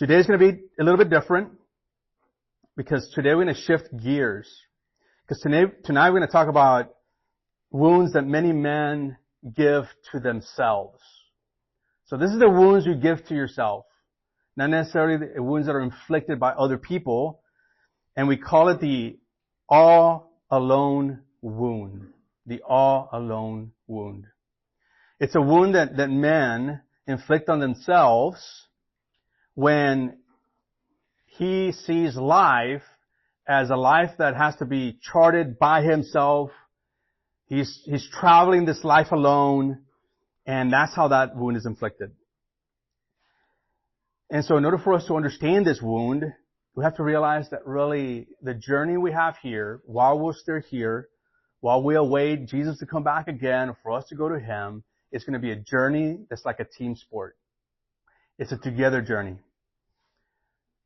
Today's going to be a little bit different because today we're going to shift gears. Because tonight we're going to talk about wounds that many men give to themselves. So this is the wounds you give to yourself, not necessarily the wounds that are inflicted by other people. And we call it the all alone wound. The all alone wound. It's a wound that men inflict on themselves when he sees life as a life that has to be charted by himself. He's traveling this life alone, and that's how that wound is inflicted. And so in order for us to understand this wound, we have to realize that really the journey we have here, while we're still here, while we await Jesus to come back again, for us to go to Him, it's going to be a journey that's like a team sport. It's a together journey.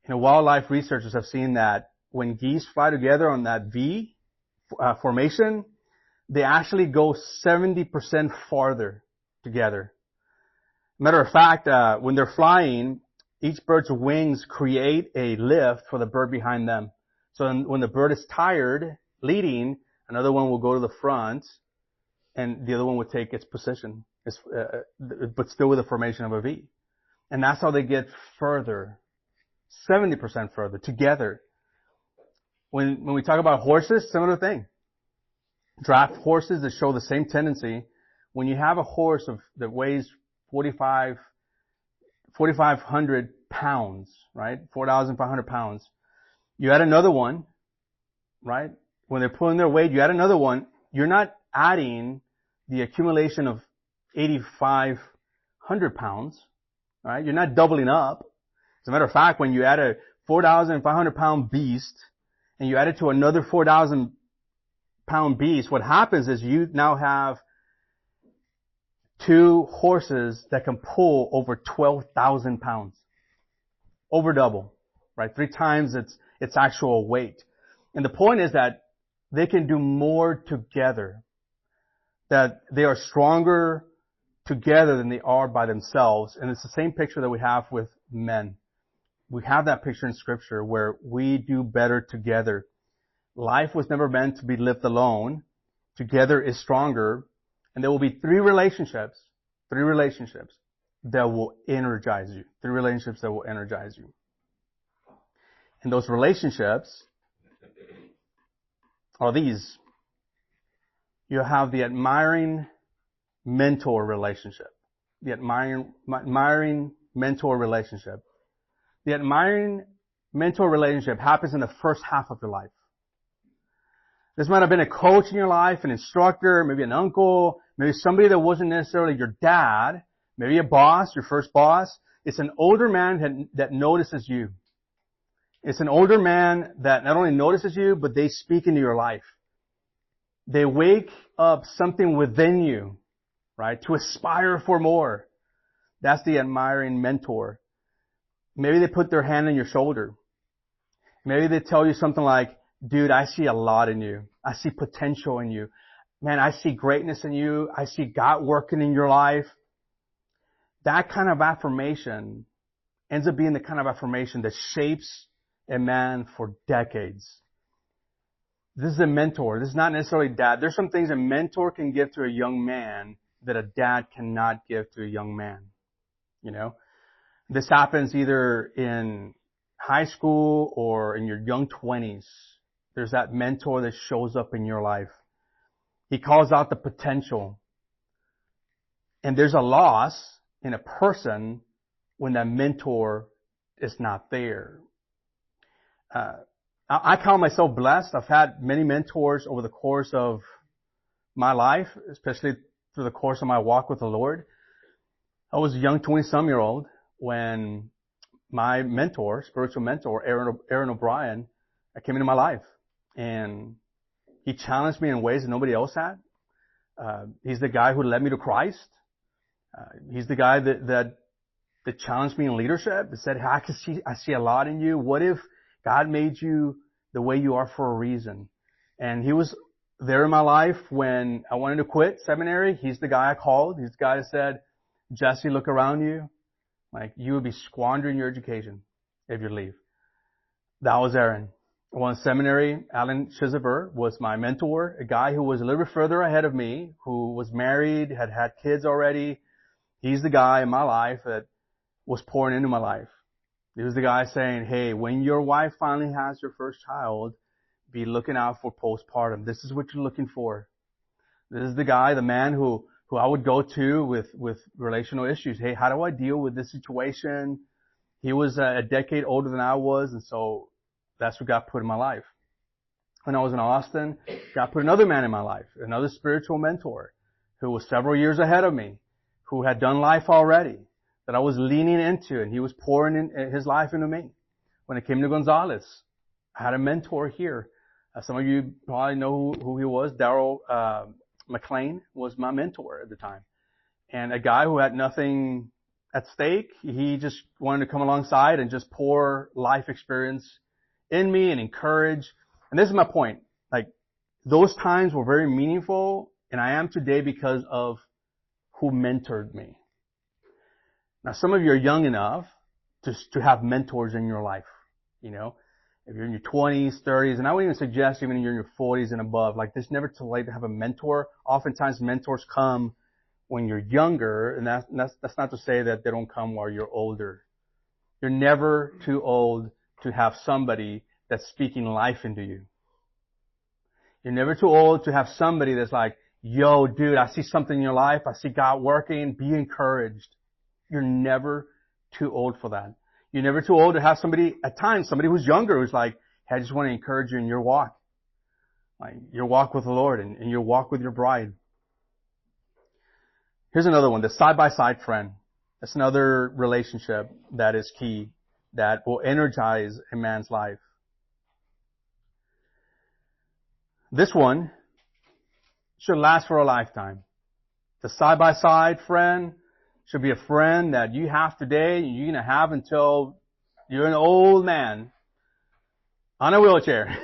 Wildlife researchers have seen that when geese fly together on that V formation, they actually go 70% farther together. Matter of fact, when they're flying, each bird's wings create a lift for the bird behind them. So when the bird is tired leading, another one will go to the front, and the other one will take its position, but still with the formation of a V. And that's how they get further, 70% further together. When we talk about horses, similar thing. Draft horses that show the same tendency. When you have a horse that weighs 4,500 pounds, right? 4,500 pounds. You add another one, right? When they're pulling their weight, you add another one. You're not adding the accumulation of 8,500 pounds, right? You're not doubling up. As a matter of fact, when you add a 4,500 pound beast and you add it to another 4,000 pound beast, what happens is you now have two horses that can pull over 12,000 pounds. Over double, right? 3 times its actual weight. And the point is that they can do more together. That they are stronger together than they are by themselves. And it's the same picture that we have with men. We have that picture in Scripture where we do better together. Life was never meant to be lived alone. Together is stronger. And there will be 3 relationships that will energize you. 3 relationships that will energize you. And those relationships are these. You have the admiring mentor relationship. The admiring mentor relationship. The admiring mentor relationship happens in the first half of your life. This might have been a coach in your life, an instructor, maybe an uncle, maybe somebody that wasn't necessarily your dad, maybe a boss, your first boss. It's an older man that notices you. It's an older man that not only notices you, but they speak into your life. They wake up something within you, right, to aspire for more. That's the admiring mentor. Maybe they put their hand on your shoulder. Maybe they tell you something like, dude, I see a lot in you. I see potential in you. Man, I see greatness in you. I see God working in your life. That kind of affirmation ends up being the kind of affirmation that shapes a man for decades. This is a mentor. This is not necessarily dad. There's some things a mentor can give to a young man that a dad cannot give to a young man. This happens either in high school or in your young 20s. There's that mentor that shows up in your life. He calls out the potential. And there's a loss in a person when that mentor is not there. I count myself blessed. I've had many mentors over the course of my life, especially through the course of my walk with the Lord. I was a young 20-some-year-old when my mentor, spiritual mentor, Aaron O'Brien, came into my life. And he challenged me in ways that nobody else had. He's the guy who led me to Christ. He's the guy that challenged me in leadership. He said, I see a lot in you. What if God made you the way you are for a reason? And he was there in my life when I wanted to quit seminary. He's the guy I called. He's the guy that said, Jesse, look around you. Like, you would be squandering your education. if you leave. That was Aaron. While in seminary, Alan Chizever was my mentor, a guy who was a little bit further ahead of me, who was married, had had kids already. He's the guy in my life that was pouring into my life. He was the guy saying, hey, when your wife finally has your first child, be looking out for postpartum. This is what you're looking for. This is the guy, the man who I would go to with relational issues. Hey, how do I deal with this situation? He was a decade older than I was, and so that's what God put in my life. When I was in Austin, God put another man in my life, another spiritual mentor who was several years ahead of me, who had done life already, that I was leaning into, and he was pouring in his life into me. When it came to Gonzalez, I had a mentor here. Some of you probably know who he was. Darrell McLean was my mentor at the time. And a guy who had nothing at stake. He just wanted to come alongside and just pour life experience in me and encourage. And this is my point. Like, those times were very meaningful, and I am today because of who mentored me. Now, some of you are young enough to have mentors in your life. You know, if you're in your 20s, 30s, and I would even suggest even if you're in your 40s and above, like, it's never too late to have a mentor. Oftentimes mentors come when you're younger, and that's not to say that they don't come while you're older. You're never too old to have somebody that's speaking life into you. You're never too old to have somebody that's like, yo, dude, I see something in your life. I see God working. Be encouraged. You're never too old for that. You're never too old to have somebody, at times, somebody who's younger who's like, hey, I just want to encourage you in your walk. Like, your walk with the Lord and your walk with your bride. Here's another one, the side-by-side friend. That's another relationship that is key, that will energize a man's life. This one should last for a lifetime. The side-by-side friend should be a friend that you have today and you're going to have until you're an old man on a wheelchair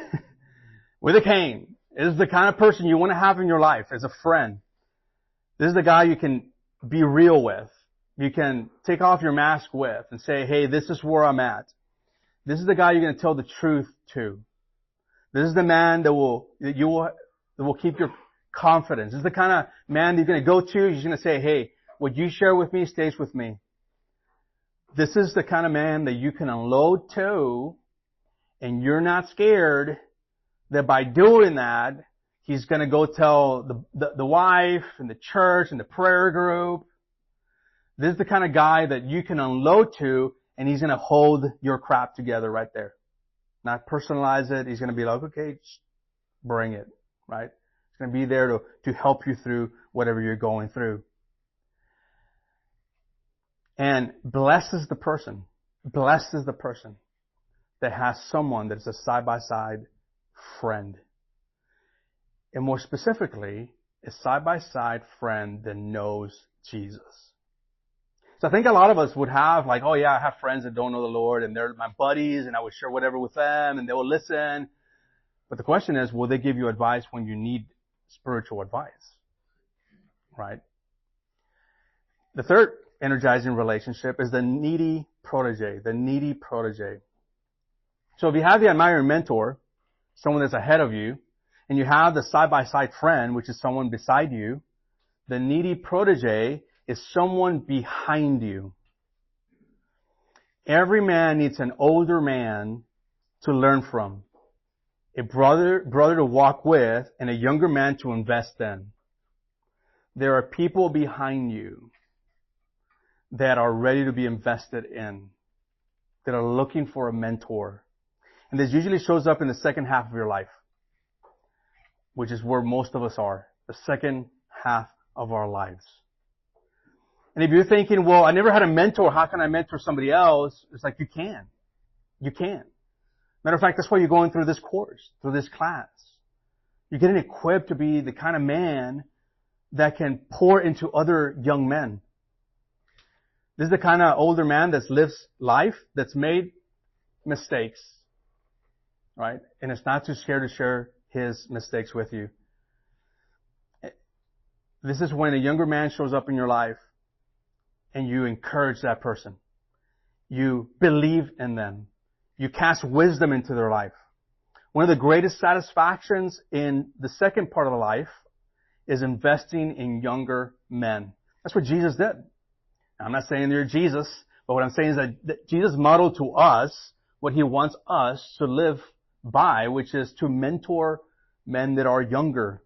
with a cane. This is the kind of person you want to have in your life as a friend. This is the guy you can be real with. You can take off your mask with and say, hey, this is where I'm at. This is the guy you're going to tell the truth to. This is the man that will keep your confidence. This is the kind of man you're going to go to. You're going to say, hey, what you share with me stays with me. This is the kind of man that you can unload to, and you're not scared that by doing that, he's going to go tell the wife and the church and the prayer group. This is the kind of guy that you can unload to, and he's going to hold your crap together right there. Not personalize it. He's going to be like, okay, bring it, right? He's going to be there to help you through whatever you're going through. And blessed is the person that has someone that is a side-by-side friend. And more specifically, a side-by-side friend that knows Jesus. So I think a lot of us would have like, oh yeah, I have friends that don't know the Lord and they're my buddies and I would share whatever with them and they will listen. But the question is, will they give you advice when you need spiritual advice? Right? The third energizing relationship is the needy protege. So if you have the admiring mentor, someone that's ahead of you, and you have the side-by-side friend, which is someone beside you, the needy protege is someone behind you. Every man needs an older man to learn from, a brother to walk with, and a younger man to invest in. There are people behind you that are ready to be invested in, that are looking for a mentor. And this usually shows up in the second half of your life, which is where most of us are, the second half of our lives. And if you're thinking, well, I never had a mentor, how can I mentor somebody else? It's like, you can. You can. Matter of fact, that's why you're going through this course, through this class. You're getting equipped to be the kind of man that can pour into other young men. This is the kind of older man that lives life, that's made mistakes, right? And it's not too scared to share his mistakes with you. This is when a younger man shows up in your life and you encourage that person. You believe in them. You cast wisdom into their life. One of the greatest satisfactions in the second part of life is investing in younger men. That's what Jesus did. Now, I'm not saying you're Jesus, but what I'm saying is that Jesus modeled to us what he wants us to live by, which is to mentor men that are younger.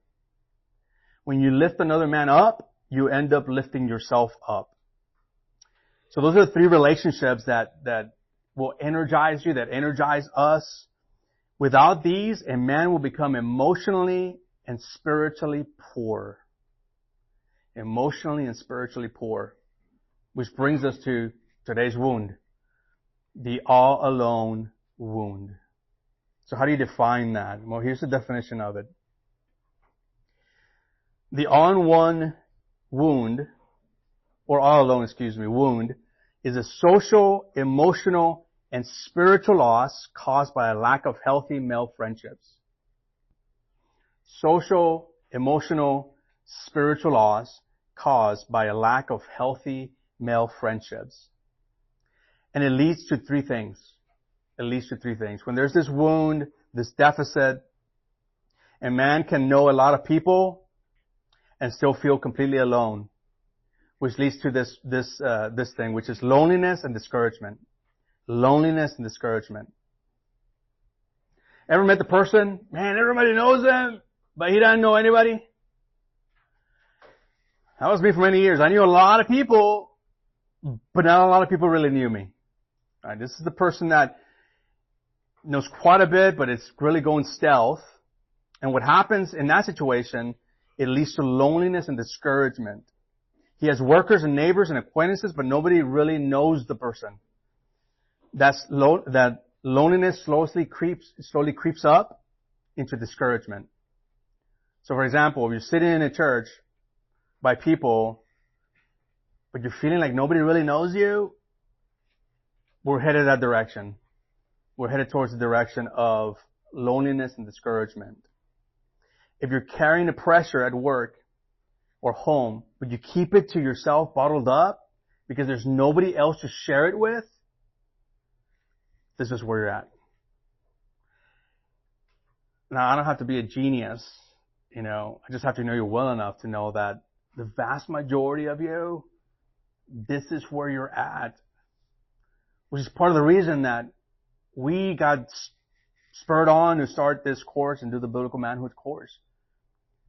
When you lift another man up, you end up lifting yourself up. So those are the three relationships that will energize you, that energize us. Without these, a man will become emotionally and spiritually poor. Emotionally and spiritually poor. Which brings us to today's wound. The all alone wound. So how do you define that? Well, here's the definition of it. The all-in-one wound, or all alone, wound, is a social, emotional, and spiritual loss caused by a lack of healthy male friendships. Social, emotional, spiritual loss caused by a lack of healthy male friendships. And it leads to three things. When there's this wound, this deficit, a man can know a lot of people and still feel completely alone, which leads to this thing, which is loneliness and discouragement. Loneliness and discouragement. Ever met the person? Man, everybody knows him, but he doesn't know anybody. That was me for many years. I knew a lot of people, but not a lot of people really knew me. All right, this is the person that knows quite a bit, but it's really going stealth. And what happens in that situation, it leads to loneliness and discouragement. He has workers and neighbors and acquaintances, but nobody really knows the person. That loneliness slowly creeps up into discouragement. So for example, if you're sitting in a church by people, but you're feeling like nobody really knows you, we're headed that direction. We're headed towards the direction of loneliness and discouragement. If you're carrying the pressure at work or home, but you keep it to yourself bottled up because there's nobody else to share it with, this is where you're at. Now, I don't have to be a genius, I just have to know you well enough to know that the vast majority of you, this is where you're at. Which is part of the reason that we got spurred on to start this course and do the Biblical Manhood course.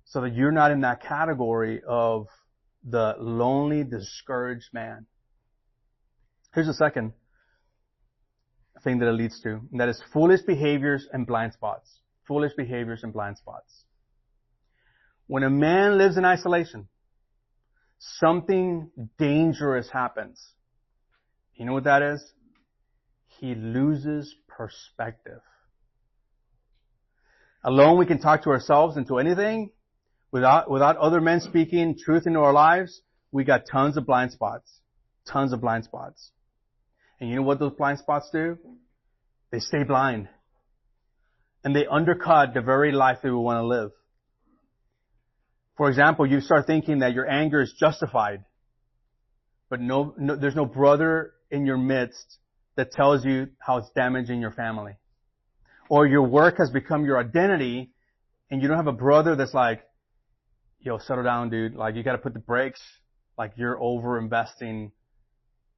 So that you're not in that category of the lonely, discouraged man. Here's the second thing that it leads to, and that is foolish behaviors and blind spots. Foolish behaviors and blind spots. When a man lives in isolation, something dangerous happens. You know what that is? He loses perspective. Alone we can talk to ourselves into anything. Without other men speaking truth into our lives, we got tons of blind spots. Tons of blind spots. And you know what those blind spots do? They stay blind. And they undercut the very life that we want to live. For example, you start thinking that your anger is justified. But there's no brother in your midst that tells you how it's damaging your family. Or your work has become your identity and you don't have a brother that's like, yo, settle down, dude. Like, you gotta put the brakes. Like, you're over investing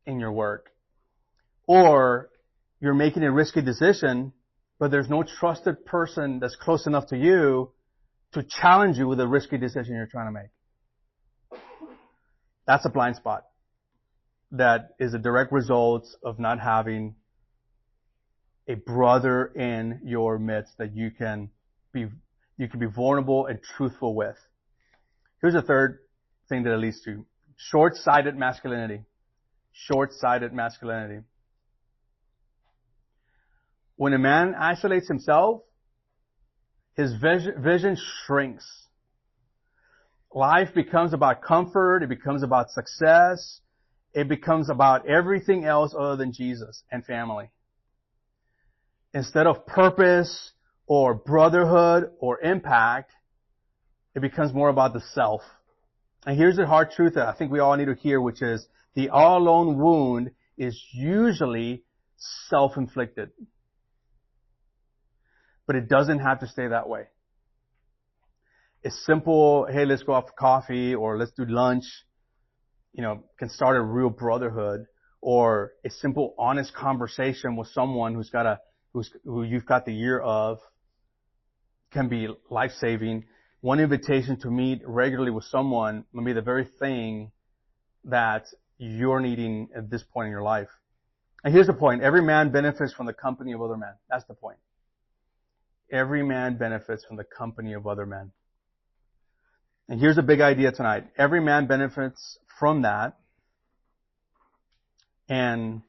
in your work. Or you're making a risky decision, but there's no trusted person that's close enough to you to challenge you with a risky decision you're trying to make. That's a blind spot. That is a direct result of not having a brother in your midst that you can be vulnerable and truthful with. Here's a third thing that it leads to. Short-sighted masculinity. Short-sighted masculinity. When a man isolates himself, his vision shrinks. Life becomes about comfort. It becomes about success. It becomes about everything else other than Jesus and family. Instead of purpose or brotherhood or impact, it becomes more about the self. And here's the hard truth that I think we all need to hear, which is the all-alone wound is usually self-inflicted. But it doesn't have to stay that way. A simple, hey, let's go out for coffee or let's do lunch, can start a real brotherhood, or a simple, honest conversation with someone who you've got the ear of can be life-saving. One invitation to meet regularly with someone may be the very thing that you're needing at this point in your life. And here's the point. Every man benefits from the company of other men. That's the point. Every man benefits from the company of other men. And here's a big idea tonight. Every man benefits from that. And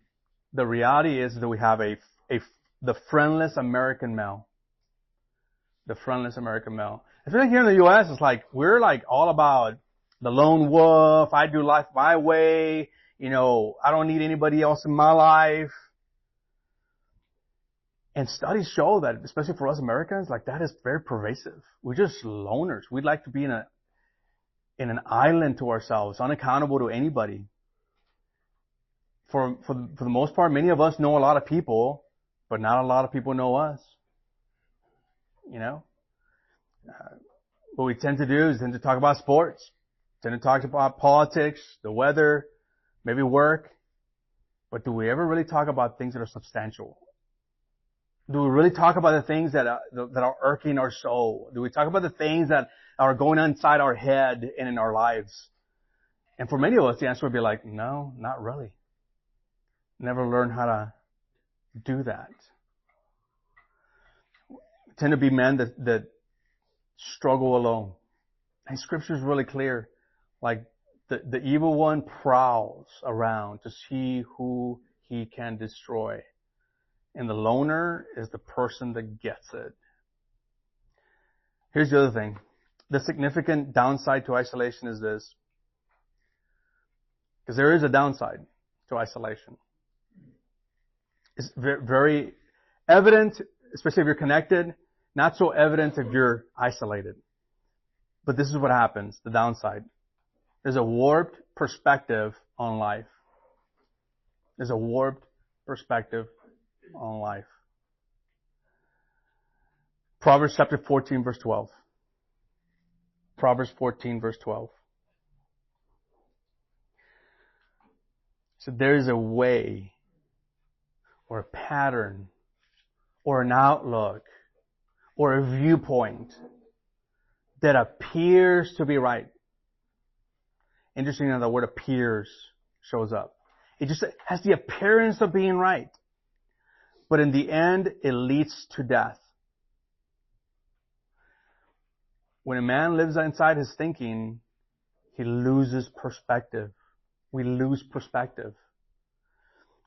the reality is that we have the friendless American male. The friendless American male. Especially here in the U.S., it's like, we're like all about the lone wolf. I do life my way. I don't need anybody else in my life. And studies show that, especially for us Americans, like that is very pervasive. We're just loners. We'd like to be in an island to ourselves, unaccountable to anybody. For the most part, many of us know a lot of people, but not a lot of people know us. What we tend to do is tend to talk about sports, tend to talk about politics, the weather, maybe work. But do we ever really talk about things that are substantial? Do we really talk about the things that are irking our soul? Do we talk about the things that are going on inside our head and in our lives? And for many of us, the answer would be like, no, not really. Never learned how to do that. We tend to be men that struggle alone. And Scripture is really clear. Like the evil one prowls around to see who he can destroy. And the loner is the person that gets it. Here's the other thing. The significant downside to isolation is this. Because there is a downside to isolation. It's very evident, especially if you're connected. Not so evident if you're isolated. But this is what happens, the downside. There's a warped perspective on life. There's a warped perspective on life. Proverbs chapter 14, verse 12. Proverbs 14, verse 12. So there's a way or a pattern or an outlook or a viewpoint that appears to be right. Interesting that the word appears shows up. It just has the appearance of being right. But in the end, it leads to death. When a man lives inside his thinking, he loses perspective. We lose perspective.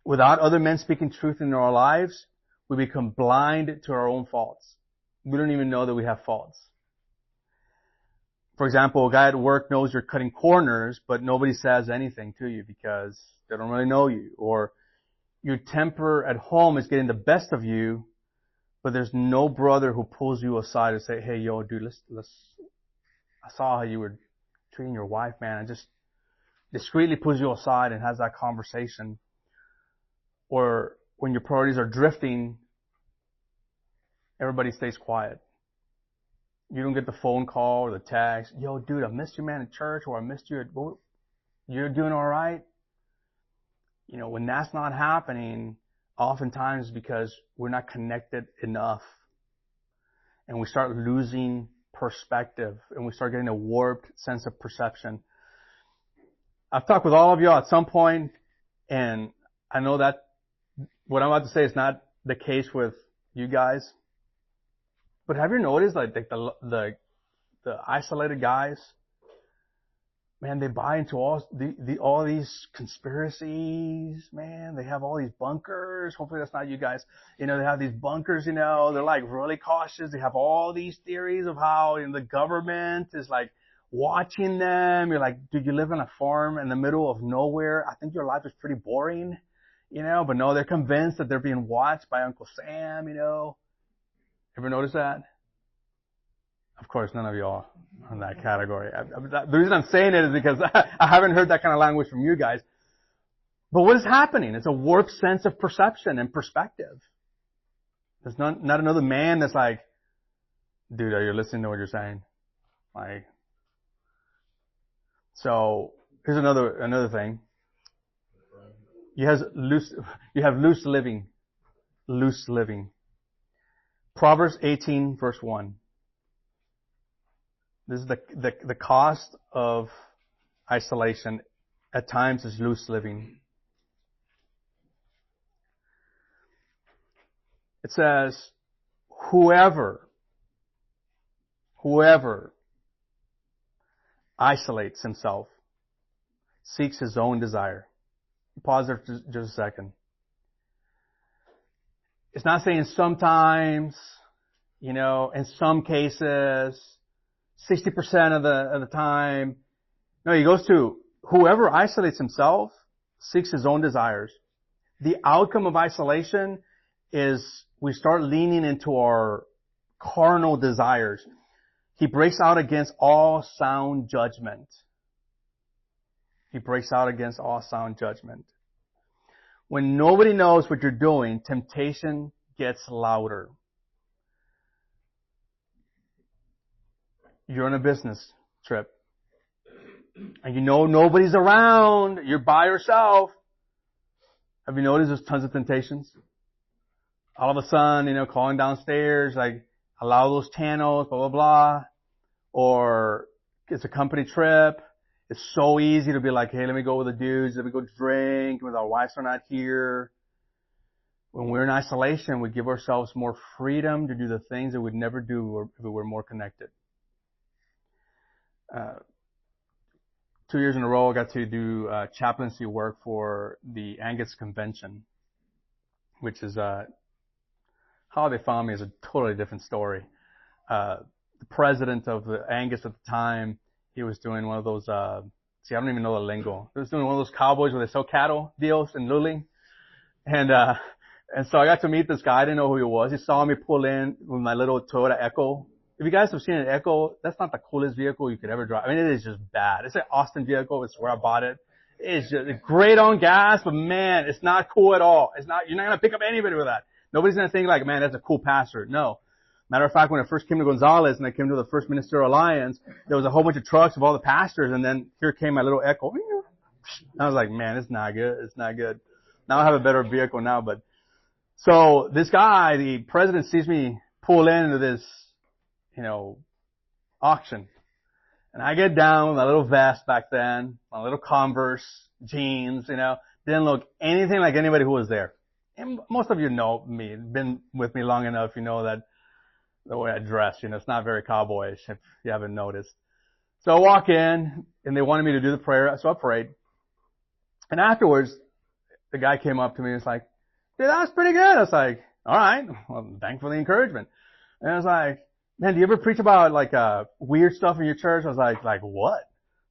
Without other men speaking truth in our lives, we become blind to our own faults. We don't even know that we have faults. For example, a guy at work knows you're cutting corners, but nobody says anything to you because they don't really know you. Or your temper at home is getting the best of you, but there's no brother who pulls you aside and say, hey, yo, dude, I saw how you were treating your wife, man, and just discreetly pulls you aside and has that conversation. Or when your priorities are drifting, everybody stays quiet. You don't get the phone call or the text. Yo, dude, I missed you, man, at church, or I missed you at, you're doing all right? When that's not happening, oftentimes because we're not connected enough. And we start losing perspective and we start getting a warped sense of perception. I've talked with all of you at some point, and I know that what I'm about to say is not the case with you guys. But have you noticed like the isolated guys? Man, they buy into all these conspiracies, man. They have all these bunkers. Hopefully that's not you guys. They have these bunkers, they're like really cautious. They have all these theories of how the government is like watching them. You're like, dude, you live on a farm in the middle of nowhere. I think your life is pretty boring, but no, they're convinced that they're being watched by Uncle Sam, Ever notice that? Of course, none of y'all are in that category. The reason I'm saying it is because I haven't heard that kind of language from you guys. But what is happening? It's a warped sense of perception and perspective. There's not another man that's like, dude, are you listening to what you're saying? Like, so here's another thing. You have loose living. Loose living. Proverbs 18 verse 1. This is the cost of isolation at times is loose living. It says, whoever isolates himself seeks his own desire. Pause there for just a second. It's not saying sometimes, in some cases, 60% of the time. No, he goes to whoever isolates himself seeks his own desires. The outcome of isolation is we start leaning into our carnal desires. He breaks out against all sound judgment. He breaks out against all sound judgment. When nobody knows what you're doing, temptation gets louder. You're on a business trip. And nobody's around. You're by yourself. Have you noticed there's tons of temptations? All of a sudden, calling downstairs, like, allow those channels, blah, blah, blah. Or it's a company trip. It's so easy to be like, hey, let me go with the dudes. Let me go drink when our wives are not here. When we're in isolation, we give ourselves more freedom to do the things that we'd never do if we were more connected. 2 years in a row, I got to do chaplaincy work for the Angus Convention, which is how they found me is a totally different story. The president of the Angus at the time, he was doing one of those, I don't even know the lingo. He was doing one of those cowboys where they sell cattle deals in Luling. And so I got to meet this guy. I didn't know who he was. He saw me pull in with my little Toyota Echo. If you guys have seen an Echo, that's not the coolest vehicle you could ever drive. I mean, it is just bad. It's an Austin vehicle. It's where I bought it. It's just great on gas, but man, it's not cool at all. You're not going to pick up anybody with that. Nobody's going to think like, man, that's a cool pastor. No. Matter of fact, when I first came to Gonzales and I came to the First Ministerial Alliance, there was a whole bunch of trucks of all the pastors, and then here came my little Echo. I was like, man, it's not good. It's not good. Now I have a better vehicle now, but so this guy, the president, sees me pull into this, auction. And I get down with my little vest back then, my little Converse jeans, didn't look anything like anybody who was there. And most of you know me, been with me long enough, you know that the way I dress, it's not very cowboyish if you haven't noticed. So I walk in and they wanted me to do the prayer, so I prayed. And afterwards, the guy came up to me and was like, dude, that was pretty good. I was like, all right, well, thanks for the encouragement. And I was like, man, do you ever preach about like weird stuff in your church? I was like what?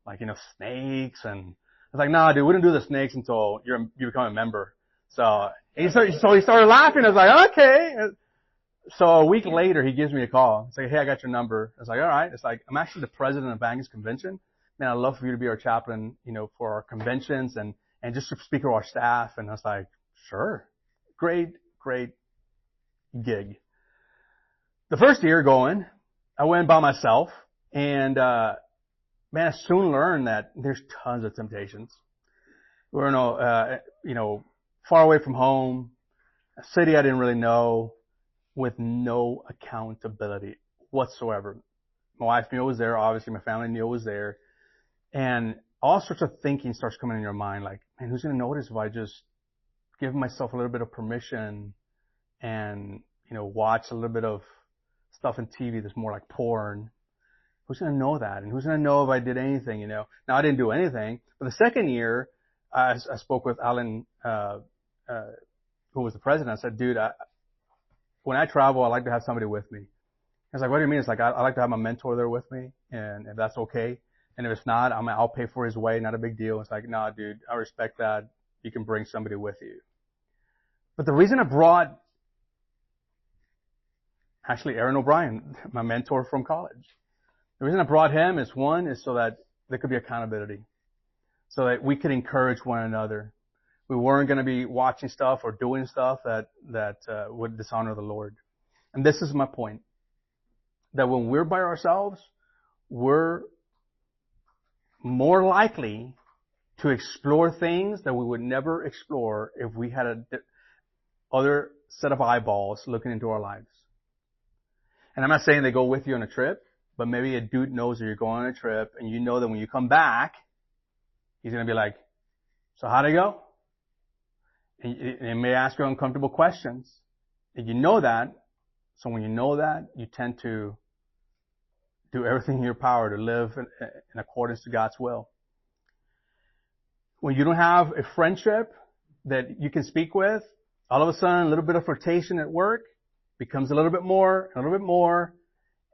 Like, snakes and I was like, no, dude, we don't do the snakes until you become a member. So he started laughing. I was like, okay. So a week later, he gives me a call. He's like, hey, I got your number. I was like, all right. It's like, I'm actually the president of Angus Convention. Man, I'd love for you to be our chaplain, for our conventions and just to speak to our staff. And I was like, sure. Great gig. The first year going, I went by myself and, man, I soon learned that there's tons of temptations. We're in far away from home, a city I didn't really know, with no accountability whatsoever. My wife knew I was there. Obviously, my family knew I was there. And all sorts of thinking starts coming in your mind, like, man, who's going to notice if I just give myself a little bit of permission and, watch a little bit of stuff on TV that's more like porn? Who's going to know that? And who's going to know if I did anything, Now, I didn't do anything. But the second year, I spoke with Alan, who was the president. I said, dude, when I travel, I like to have somebody with me. I was like, what do you mean? It's like, I like to have my mentor there with me, and if that's okay. And if it's not, I'll pay for his way, not a big deal. It's like, nah, dude, I respect that. You can bring somebody with you. But the reason I brought, actually, Aaron O'Brien, my mentor from college, the reason I brought him is so that there could be accountability, so that we could encourage one another. We weren't going to be watching stuff or doing stuff that would dishonor the Lord. And this is my point. That when we're by ourselves, we're more likely to explore things that we would never explore if we had other set of eyeballs looking into our lives. And I'm not saying they go with you on a trip, but maybe a dude knows that you're going on a trip and you know that when you come back, he's going to be like, so how'd it go? And he may ask you uncomfortable questions. And you know that. So when you know that, you tend to do everything in your power to live in accordance to God's will. When you don't have a friendship that you can speak with, all of a sudden a little bit of flirtation at work becomes a little bit more,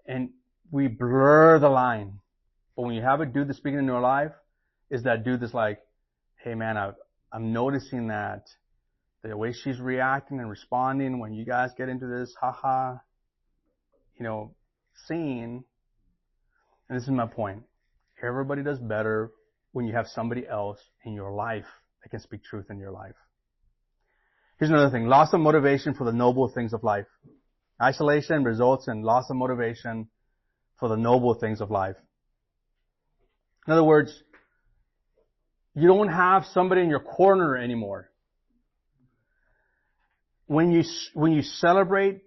and we blur the line. But when you have a dude that's speaking into your life, is that dude that's like, hey man, I'm noticing that the way she's reacting and responding when you guys get into this scene. And this is my point. Everybody does better when you have somebody else in your life that can speak truth in your life. Here's another thing. Loss of motivation for the noble things of life. Isolation results in loss of motivation for the noble things of life. In other words, you don't have somebody in your corner anymore. When you celebrate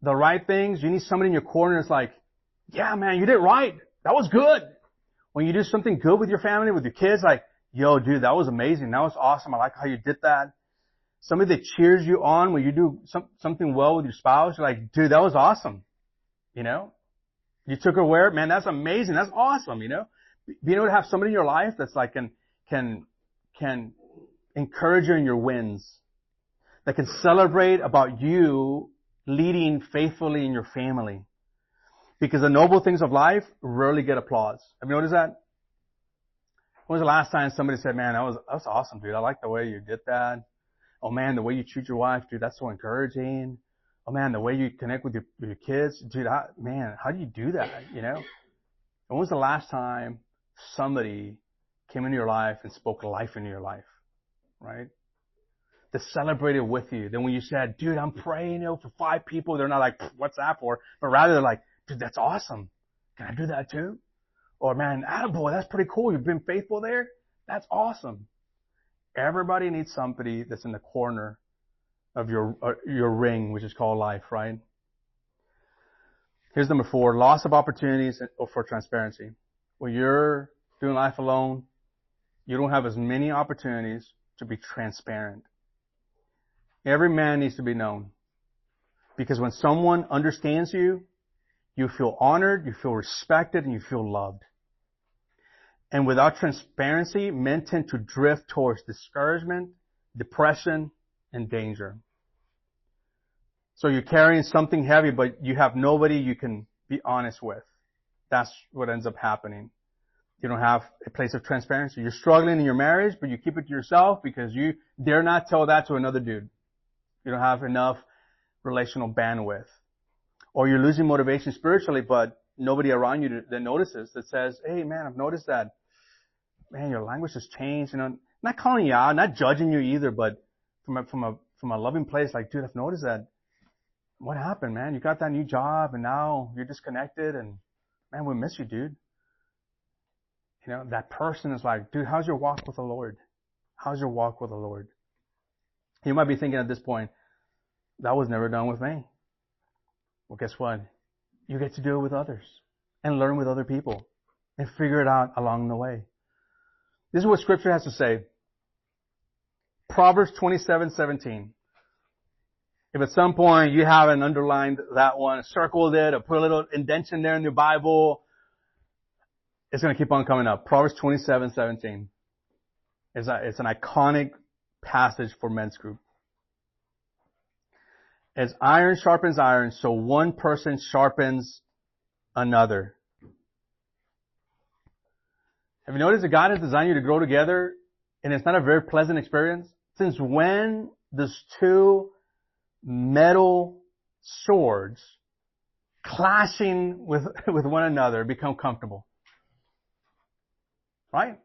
the right things, you need somebody in your corner that's like, yeah, man, you did it right. That was good. When you do something good with your family, with your kids, like, yo, dude, that was amazing. That was awesome. I like how you did that. Somebody that cheers you on when you do something well with your spouse, you're like, dude, that was awesome. You know? You took her where? Man, that's amazing. That's awesome, you know? Being able to have somebody in your life that's like can encourage you in your wins. That can celebrate about you leading faithfully in your family. Because the noble things of life rarely get applause. Have you noticed that? When was the last time somebody said, man, that was awesome, dude. I like the way you did that. Oh man, the way you treat your wife, dude, that's so encouraging. Oh man, the way you connect with your kids, dude, man, how do you do that, you know? When was the last time somebody came into your life and spoke life into your life, right? That celebrated with you. Then when you said, dude, I'm praying, for 5 people, they're not like, what's that for? But rather they're like, dude, that's awesome. Can I do that too? Or man, attaboy, that's pretty cool. You've been faithful there. That's awesome. Everybody needs somebody that's in the corner of your ring, which is called life, right? Here's number 4, loss of opportunities for transparency. When you're doing life alone, you don't have as many opportunities to be transparent. Every man needs to be known. Because when someone understands you, you feel honored, you feel respected, and you feel loved. And without transparency, men tend to drift towards discouragement, depression, and danger. So you're carrying something heavy, but you have nobody you can be honest with. That's what ends up happening. You don't have a place of transparency. You're struggling in your marriage, but you keep it to yourself because you dare not tell that to another dude. You don't have enough relational bandwidth. Or you're losing motivation spiritually, but nobody around you that notices, that says, hey man, I've noticed that, man, your language has changed. Not calling you out, not judging you either, but from a loving place, like, dude, I've noticed that. What happened, man? You got that new job and now you're disconnected and man, we miss you, dude. That person is like, dude, how's your walk with the Lord? How's your walk with the Lord? You might be thinking at this point, that was never done with me. Well, guess what? You get to do it with others and learn with other people and figure it out along the way. This is what Scripture has to say. Proverbs 27:17. If at some point you haven't underlined that one, circled it, or put a little indentation there in your Bible, it's going to keep on coming up. Proverbs 27:17. It's an iconic passage for men's group. As iron sharpens iron, so one person sharpens another. Have you noticed that God has designed you to grow together and it's not a very pleasant experience? Since when does 2 metal swords clashing with one another become comfortable? Right?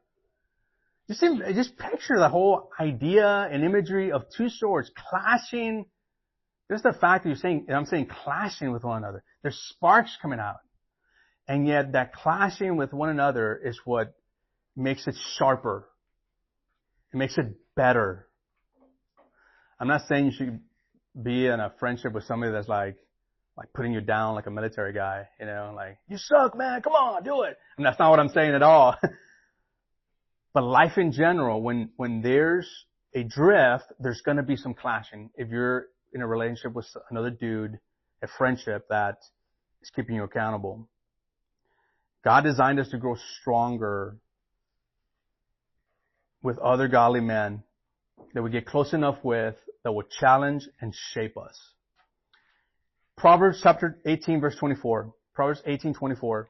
Just picture the whole idea and imagery of two swords clashing. Just the fact that I'm saying clashing with one another. There's sparks coming out. And yet that clashing with one another is what makes it sharper. It makes it better. I'm not saying you should be in a friendship with somebody that's like putting you down like a military guy, like, you suck, man, come on, do it. And that's not what I'm saying at all. But life in general, when there's a drift, there's going to be some clashing. If you're in a relationship with another dude, a friendship that is keeping you accountable. God designed us to grow stronger with other godly men that we get close enough with that will challenge and shape us. Proverbs chapter 18 verse 24. Proverbs 18:24.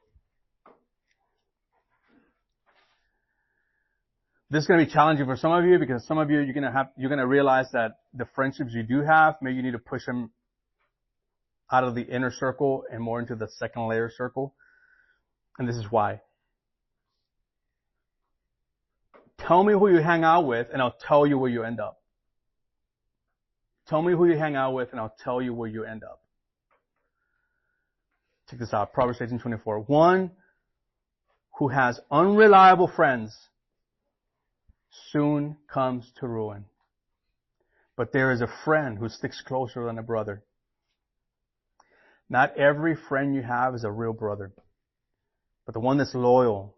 This is going to be challenging for some of you because some of you, you're going to realize that the friendships you do have, maybe you need to push them out of the inner circle and more into the second layer circle. And this is why. Tell me who you hang out with and I'll tell you where you end up. Tell me who you hang out with and I'll tell you where you end up. Check this out. Proverbs 18:24. One who has unreliable friends soon comes to ruin. But there is a friend who sticks closer than a brother. Not every friend you have is a real brother. But the one that's loyal,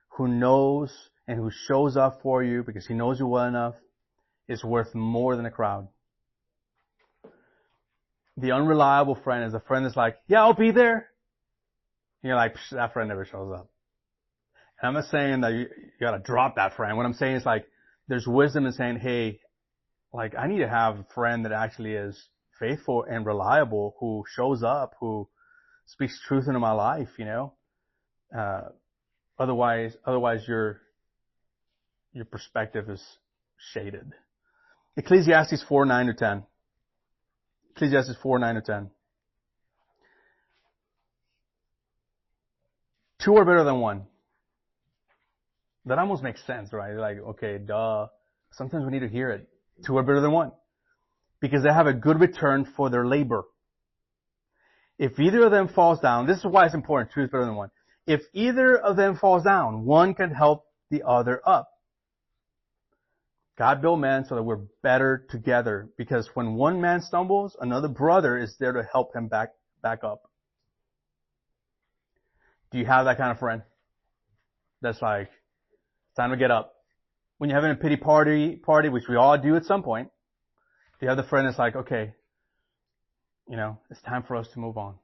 who knows and who shows up for you because he knows you well enough, is worth more than a crowd. The unreliable friend is a friend that's like, yeah, I'll be there. And you're like, that friend never shows up. And I'm not saying that you gotta drop that friend. What I'm saying is like, there's wisdom in saying, hey, like, I need to have a friend that actually is faithful and reliable, who shows up, who speaks truth into my life, Otherwise your perspective is shaded. Ecclesiastes 4:9-10. Ecclesiastes 4:9-10. Two are better than one. That almost makes sense, right? Like, okay, duh. Sometimes we need to hear it. Two are better than one. Because they have a good return for their labor. If either of them falls down, this is why it's important. Two is better than one. If either of them falls down, one can help the other up. God built man so that we're better together. Because when one man stumbles, another brother is there to help him back up. Do you have that kind of friend? That's like, it's time to get up. When you're having a pity party, which we all do at some point, the other friend is like, okay, it's time for us to move on.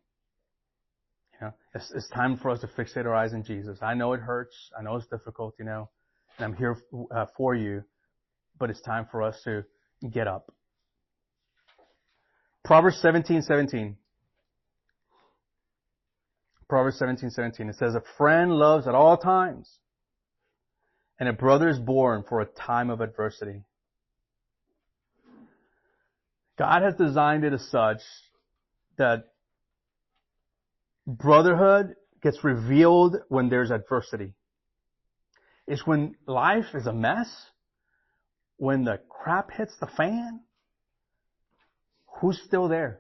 It's time for us to fixate our eyes on Jesus. I know it hurts. I know it's difficult, and I'm here for you, but it's time for us to get up. Proverbs 17:17. Proverbs 17:17. It says, a friend loves at all times, and a brother is born for a time of adversity. God has designed it as such that brotherhood gets revealed when there's adversity. It's when life is a mess, when the crap hits the fan, who's still there?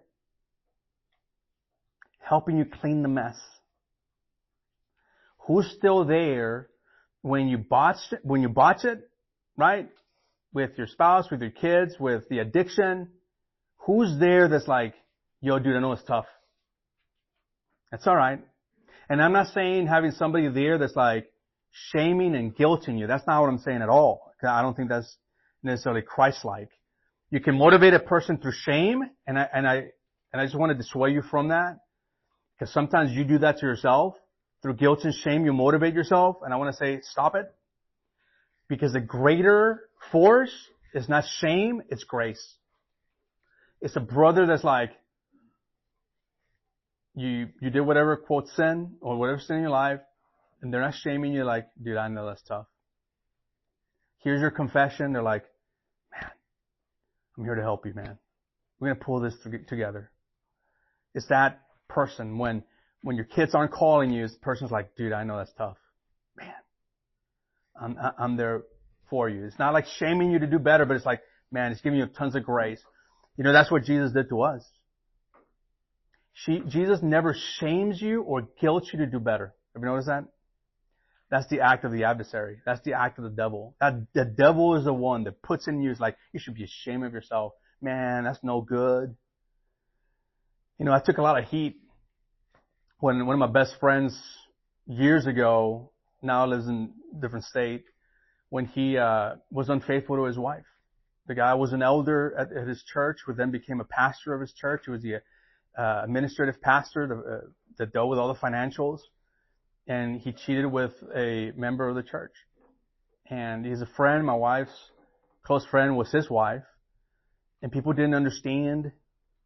Helping you clean the mess. Who's still there when you botch it, right? With your spouse, with your kids, with the addiction. Who's there that's like, yo, dude, I know it's tough. That's alright. And I'm not saying having somebody there that's like shaming and guilting you. That's not what I'm saying at all. I don't think that's necessarily Christ-like. You can motivate a person through shame, and I just want to dissuade you from that. Because sometimes you do that to yourself. Through guilt and shame, you motivate yourself. And I want to say, stop it. Because the greater force is not shame, it's grace. It's a brother that's like, you did whatever, quote, sin, or whatever sin in your life, and they're not shaming you like, dude, I know that's tough. Here's your confession. They're like, man, I'm here to help you, man. We're going to pull this together. It's that person when your kids aren't calling you, the person's like, dude, I know that's tough. Man, I'm there for you. It's not like shaming you to do better, but it's like, man, it's giving you tons of grace. You know, that's what Jesus did to us. Jesus never shames you or guilts you to do better. Have you noticed that? That's the act of the adversary. That's the act of the devil. The devil is the one that puts in you, like, you should be ashamed of yourself. Man, that's no good. You know, I took a lot of heat when one of my best friends years ago, now lives in a different state, when he was unfaithful to his wife. The guy was an elder at his church, who then became a pastor of his church. He was the administrative pastor that dealt with all the financials. And he cheated with a member of the church. And he's a friend. My wife's close friend was his wife. And people didn't understand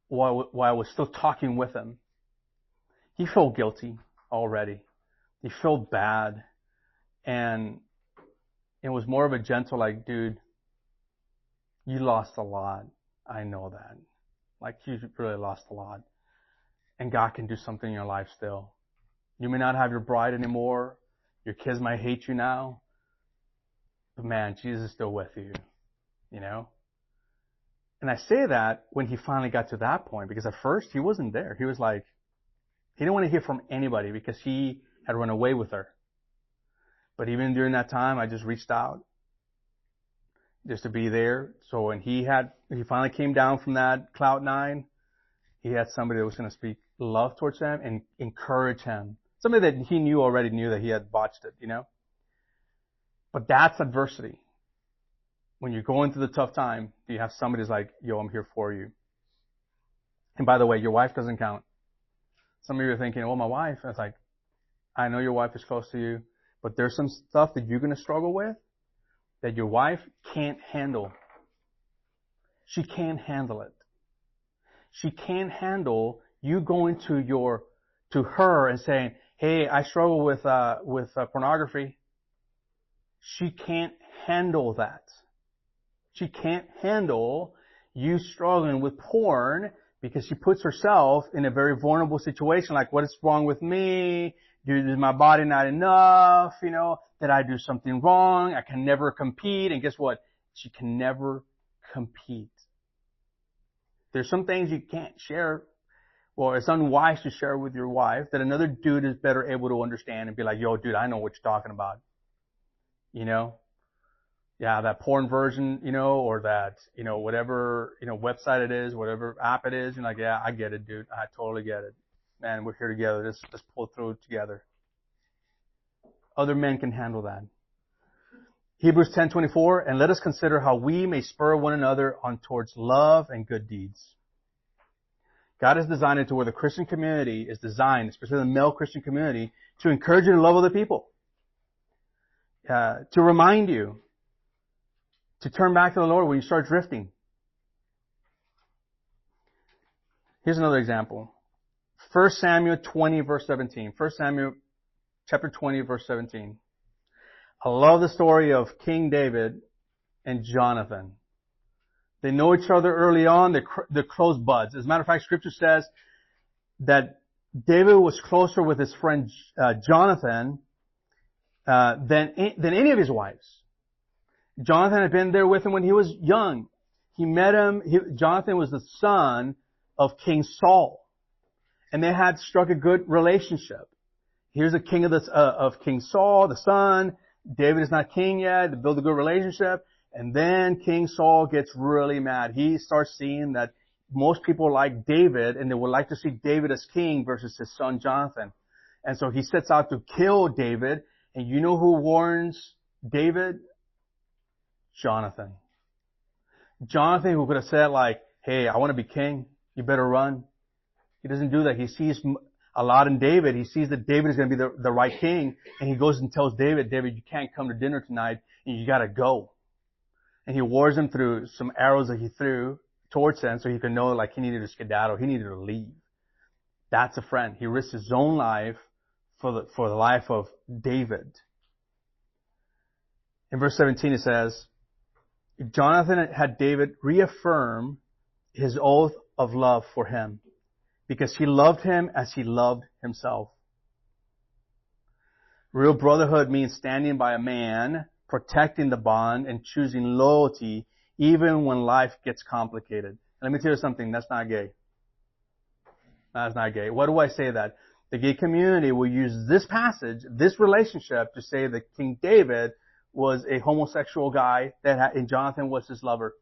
why I was still talking with him. He felt guilty already. He felt bad. And it was more of a gentle, like, dude, you lost a lot. I know that. Like, you really lost a lot. And God can do something in your life still. You may not have your bride anymore. Your kids might hate you now. But man, Jesus is still with you. You know? And I say that when he finally got to that point, because at first he wasn't there. He was like, he didn't want to hear from anybody because he had run away with her. But even during that time, I just reached out just to be there. So when he finally came down from that cloud nine, he had somebody that was going to speak love towards him and encourage him. Somebody that he already knew that he had botched it, you know. But that's adversity. When you're going through the tough time, you have somebody who's like, yo, I'm here for you. And by the way, your wife doesn't count. Some of you are thinking, well, my wife. And it's like, I know your wife is close to you, but there's some stuff that you're going to struggle with that your wife can't handle. She can't handle it. She can't handle you going to her and saying, hey, I struggle with pornography. She can't handle that. She can't handle you struggling with porn because she puts herself in a very vulnerable situation. Like, what is wrong with me? Is my body not enough? You know, did I do something wrong? I can never compete. And guess what? She can never compete. There's some things you can't share. Well, it's unwise to share with your wife that another dude is better able to understand and be like, yo, dude, I know what you're talking about. You know? Yeah, that porn version, you know, or that, you know, whatever, you know, website it is, whatever app it is. You're like, yeah, I get it, dude. I totally get it. Man, we're here together. Let's pull through it together. Other men can handle that. Hebrews 10:24, and let us consider how we may spur one another on towards love and good deeds. God has designed it to where the Christian community is designed, especially the male Christian community, to encourage you to love other people. To remind you to turn back to the Lord when you start drifting. Here's another example. 1 Samuel 20, verse 17. 1 Samuel chapter 20, verse 17. I love the story of King David and Jonathan. They know each other early on. They're close buds. As a matter of fact, Scripture says that David was closer with his friend Jonathan than any of his wives. Jonathan had been there with him when he was young. He met him. Jonathan was the son of King Saul, and they had struck a good relationship. Here's the king of King Saul, the son. David is not king yet. They build a good relationship. And then King Saul gets really mad. He starts seeing that most people like David, and they would like to see David as king versus his son Jonathan. And so he sets out to kill David. And you know who warns David? Jonathan. Jonathan, who could have said like, hey, I want to be king. You better run. He doesn't do that. He sees a lot in David. He sees that David is going to be the right king. And he goes and tells David, you can't come to dinner tonight. And you got to go. And he wars him through some arrows that he threw towards him so he could know like he needed to skedaddle. He needed to leave. That's a friend. He risked his own life for the life of David. In verse 17 it says, Jonathan had David reaffirm his oath of love for him because he loved him as he loved himself. Real brotherhood means standing by a man, protecting the bond, and choosing loyalty even when life gets complicated. And let me tell you something, that's not gay. That's not gay. Why do I say that? The gay community will use this passage, this relationship, to say that King David was a homosexual guy and Jonathan was his lover.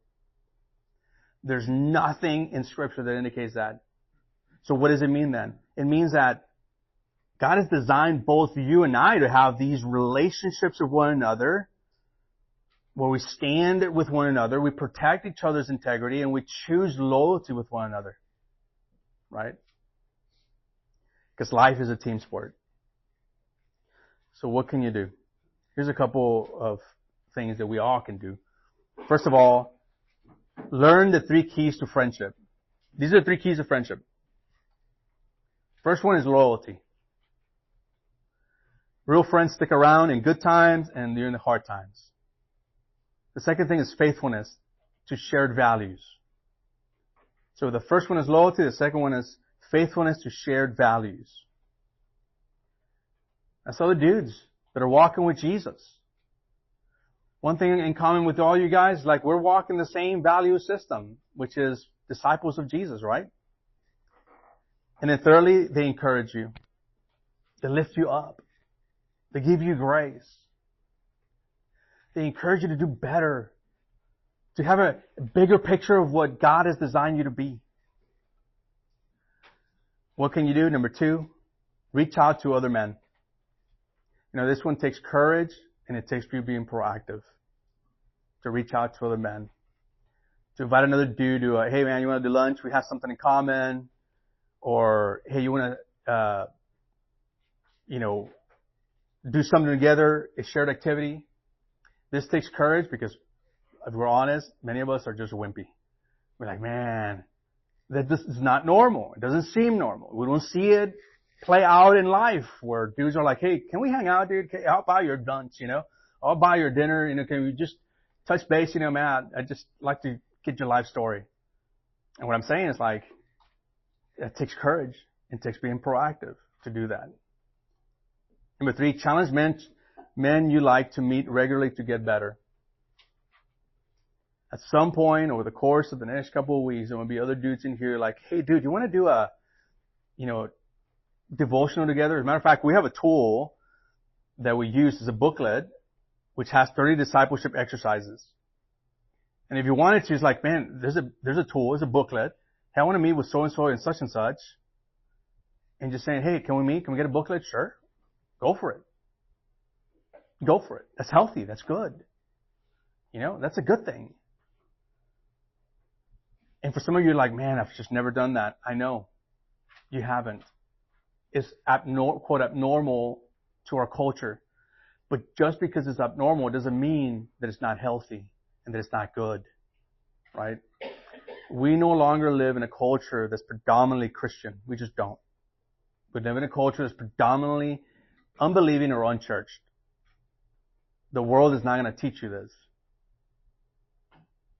There's nothing in Scripture that indicates that. So what does it mean then? It means that God has designed both you and I to have these relationships with one another, where we stand with one another, we protect each other's integrity, and we choose loyalty with one another. Right? Because life is a team sport. So what can you do? Here's a couple of things that we all can do. First of all, learn the 3 keys to friendship. These are the 3 keys of friendship. First one is loyalty. Real friends stick around in good times and during the hard times. The second thing is faithfulness to shared values. So the first one is loyalty. The second one is faithfulness to shared values. That's other dudes that are walking with Jesus. One thing in common with all you guys, like we're walking the same value system, which is disciples of Jesus, right? And then thirdly, they encourage you. They lift you up. They give you grace. They encourage you to do better, to have a bigger picture of what God has designed you to be. What can you do? Number 2, reach out to other men. This one takes courage, and it takes you being proactive to reach out to other men. To invite another dude to, hey man, you want to do lunch? We have something in common. Or, hey, you want to, do something together, a shared activity. This takes courage because, if we're honest, many of us are just wimpy. We're like, man, this is not normal. It doesn't seem normal. We don't see it play out in life where dudes are like, hey, can we hang out, dude? I'll buy your lunch, I'll buy your dinner, can we just touch base, man, I'd just like to get your life story. And what I'm saying is like, it takes courage. It takes being proactive to do that. Number 3, challenge men you like to meet regularly to get better. At some point over the course of the next couple of weeks, there will be other dudes in here like, hey dude, you want to do a, devotional together? As a matter of fact, we have a tool that we use as a booklet, which has 30 discipleship exercises. And if you wanted to, it's like, man, there's a tool, there's a booklet. Hey, I want to meet with so-and-so and such. And just saying, hey, can we meet? Can we get a booklet? Sure. Go for it. Go for it. That's healthy. That's good. That's a good thing. And for some of you, like, man, I've just never done that. I know. You haven't. It's quote abnormal to our culture. But just because it's abnormal doesn't mean that it's not healthy and that it's not good. Right? We no longer live in a culture that's predominantly Christian. We just don't. We live in a culture that's predominantly unbelieving or unchurched. The world is not going to teach you this.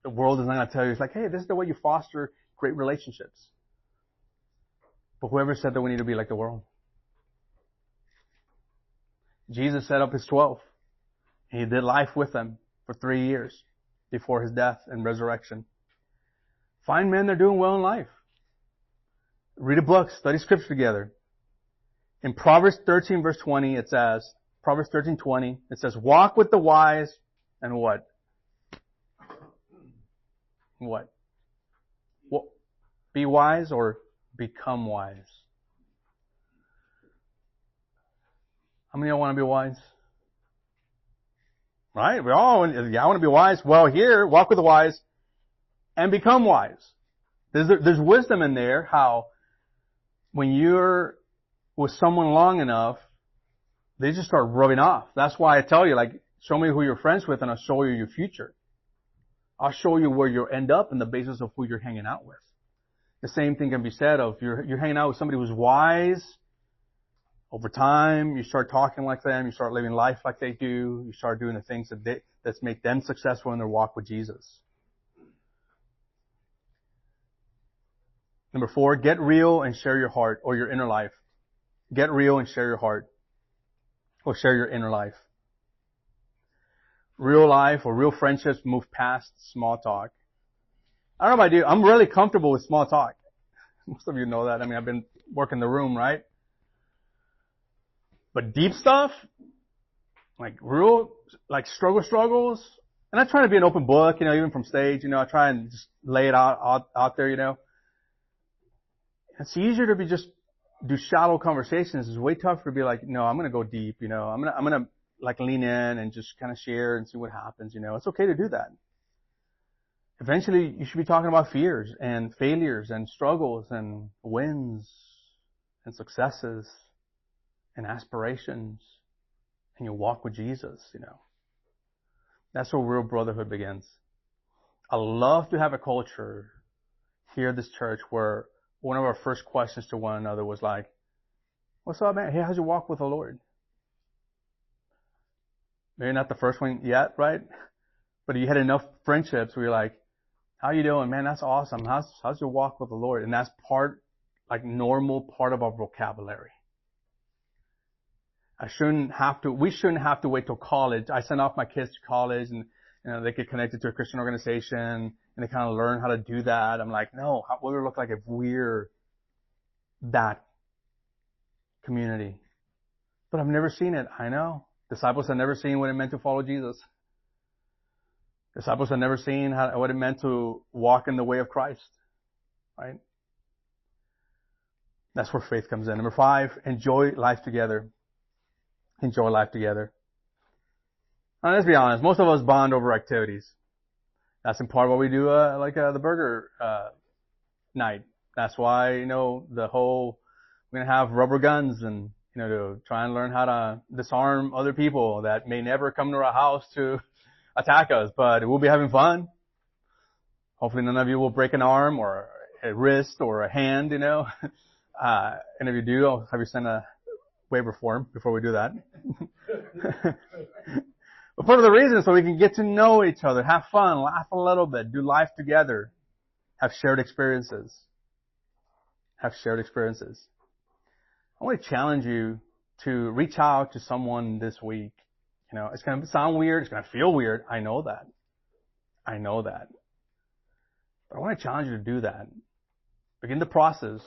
The world is not going to tell you, it's like, hey, this is the way you foster great relationships. But whoever said that we need to be like the world? Jesus set up his 12. He did life with them for 3 years before his death and resurrection. Find men that are doing well in life. Read a book, study scripture together. In Proverbs 13 verse 20, it says, Proverbs 13:20, it says, walk with the wise and what? What? Be wise or become wise? How many of y'all want to be wise? Right? We all, I want to be wise. Well, here, walk with the wise and become wise. There's wisdom in there how when you're with someone long enough, they just start rubbing off. That's why I tell you, like, show me who you're friends with and I'll show you your future. I'll show you where you'll end up on the basis of who you're hanging out with. The same thing can be said of you're hanging out with somebody who's wise. Over time, you start talking like them. You start living life like they do. You start doing the things that make them successful in their walk with Jesus. Number 4, get real and share your heart or your inner life. Get real and share your heart or share your inner life. real life or real friendships move past small talk. I don't know about you. I'm really comfortable with small talk. Most of you know that. I mean, I've been working the room, right? But deep stuff, like real, like struggles, and I try to be an open book, even from stage, I try and just lay it out there, It's easier to do shallow conversations. It's way tougher to be like, no, I'm going to go deep, I'm going to like lean in and just kind of share and see what happens, It's okay to do that. Eventually, you should be talking about fears and failures and struggles and wins and successes and aspirations and your walk with Jesus, That's where real brotherhood begins. I love to have a culture here at this church where one of our first questions to one another was like, what's up, man? Hey, how's your walk with the Lord? Maybe not the first one yet, right? But you had enough friendships where you're like, how you doing? Man, that's awesome. How's your walk with the Lord? And that's normal part of our vocabulary. We shouldn't have to wait till college. I send off my kids to college and, they get connected to a Christian organization and they kind of learn how to do that. I'm like, no, what would it look like if we're that community? But I've never seen it. I know. Disciples have never seen what it meant to follow Jesus. Disciples have never seen what it meant to walk in the way of Christ. Right? That's where faith comes in. Number 5, enjoy life together. Enjoy life together. Now, let's be honest. Most of us bond over activities. That's in part what we do, the burger night. That's why, we're going to have rubber guns and, to try and learn how to disarm other people that may never come to our house to attack us, but we'll be having fun. Hopefully none of you will break an arm or a wrist or a hand, And if you do, I'll have you send a waiver form before we do that. But part of the reason is so we can get to know each other, have fun, laugh a little bit, do life together, have shared experiences. I want to challenge you to reach out to someone this week. It's going to sound weird. It's going to feel weird. I know that. But I want to challenge you to do that. Begin the process.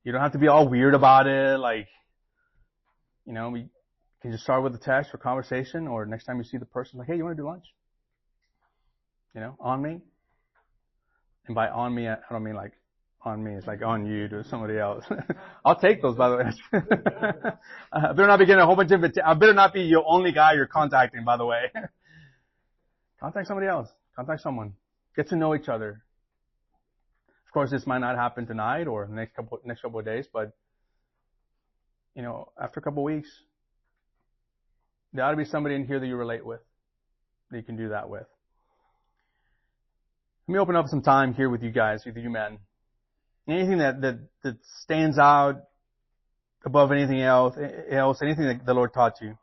You don't have to be all weird about it. We can just start with a text or conversation, or next time you see the person, like, hey, you want to do lunch? On me. And by on me, I don't mean like on me. It's like on you to somebody else. I'll take those, by the way. I better not be getting a whole bunch of invitations. I better not be your only guy you're contacting, by the way. Contact somebody else. Contact someone. Get to know each other. Of course, this might not happen tonight or the next couple of days, but after a couple of weeks, there ought to be somebody in here that you relate with, that you can do that with. Let me open up some time here with you guys, with you men. Anything that stands out above anything else, anything that the Lord taught you.